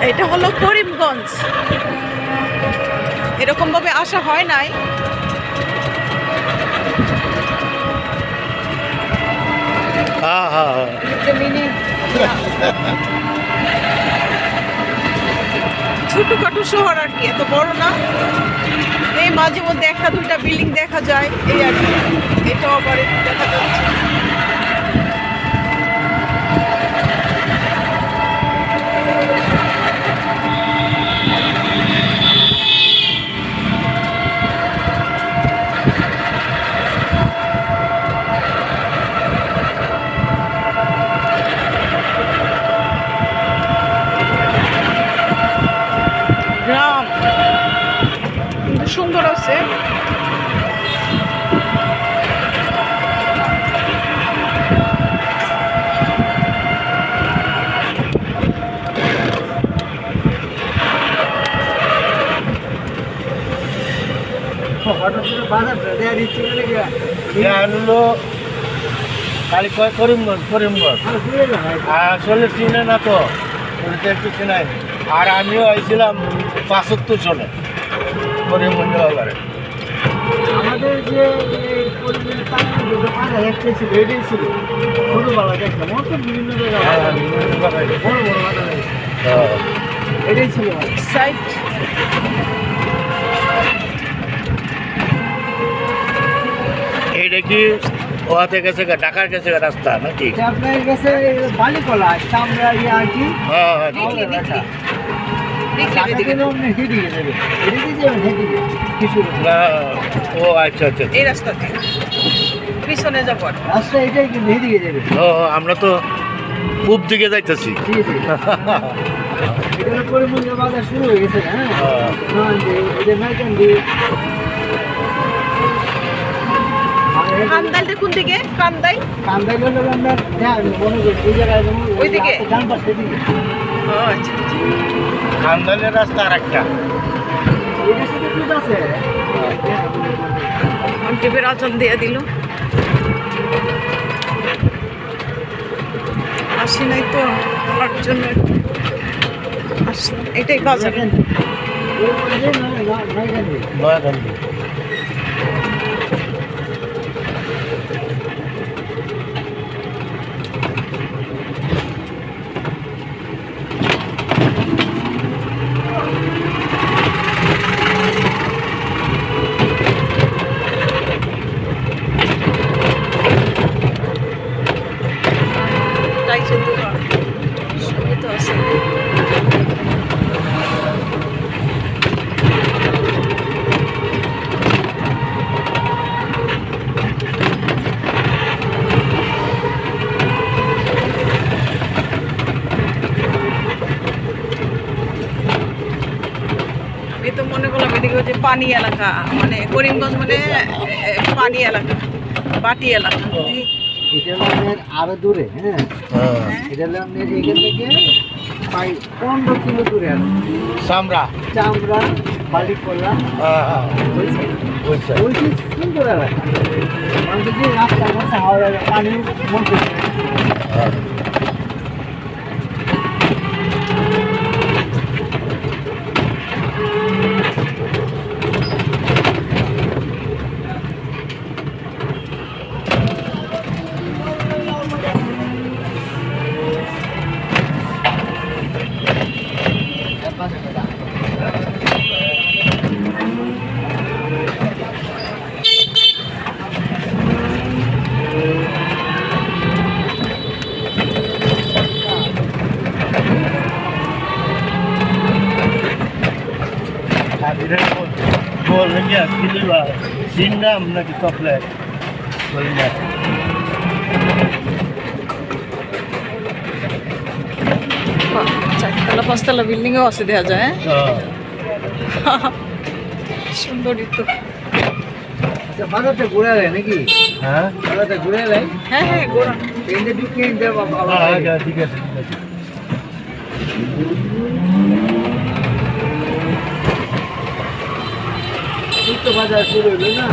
এটা হলো করিমগঞ্জ। এরকম ভাবে আসা হয় নাই। ছোটখাটো শহর আর কি, এত বড় না। এই মাঝে মধ্যে একটা দুইটা বিল্ডিং দেখা যায়, এই আর কি। এটাও আবার দেখা যাচ্ছে। গ্রাম কিন্তু সুন্দর আছে। করিমগঞ্জ আসলে চিনে না তো, একটু চিনাই। আর আমিও আইছিলাম ৭৫ জনে করিমগঞ্জ বাজারে। আমাদের যে এটাই ছিল ছোটবেলা দেখলাম, বিভিন্ন জায়গায় বড় বড় বাজার এটাই ছিল সাইড। এইটা কি ওহাতে গেছে ঢাকার গেছে রাস্তা নাকি? আপনার কাছে বালিকলা আমরা ইয়ে আর কি। হ্যাঁ হ্যাঁ ও আচ্ছা আচ্ছা, এই রাস্তাতে পিছনে যাবো। রাস্তা এটাই কিন্তু এদিকে যাবে। ও আমরা তো পূব দিকে যাইতেছি। এটা করিমগঞ্জ বাজার শুরু হয়ে গেছে। হ্যাঁ কান্দাইলটা কোন দিকে? কান্দাইল হলো আমরা মনে করি ওই জায়গায় ওইদিকে ডান পাশে দিকে। ও আচ্ছা, খান্দালের রাস্তা আর একটা আছে। টিভির আচরণ দিয়ে দিল। আসি নাই তো আমার জন্য আসলাম। এটাই বাজার। নয়াগান্ধী। সবই তো আছে। এই তো মনে করলাম এদিকে যে পানি এলাকা, মানে করিমগঞ্জ মানে পানি এলাকা, বাটি এলাকা। এটা হলো আরো দূরে। হ্যাঁ এটা হলো আপনার এখান থেকে প্রায় 15 কিলো দূরে আছে। চামড়া বালিকলা সুন্দর এলাকা। যদি রাস্তা মধ্যে হাওড়া পানি মধ্যে সিন্নাম নাকি চকলেট চারতলা পাঁচতলা বিল্ডিংও আছে দেখা যায়। সুন্দরই তো। বাজারটা ঘুরে যায় নাকি? হ্যাঁ বাজারটা ঘুরে যায়। হ্যাঁ হ্যাঁ ঘোরা। ট্রেনে ঢুকিয়ে দেবো। ঠিক আছে ঠিক আছে। বাজার শুরু হইলো না।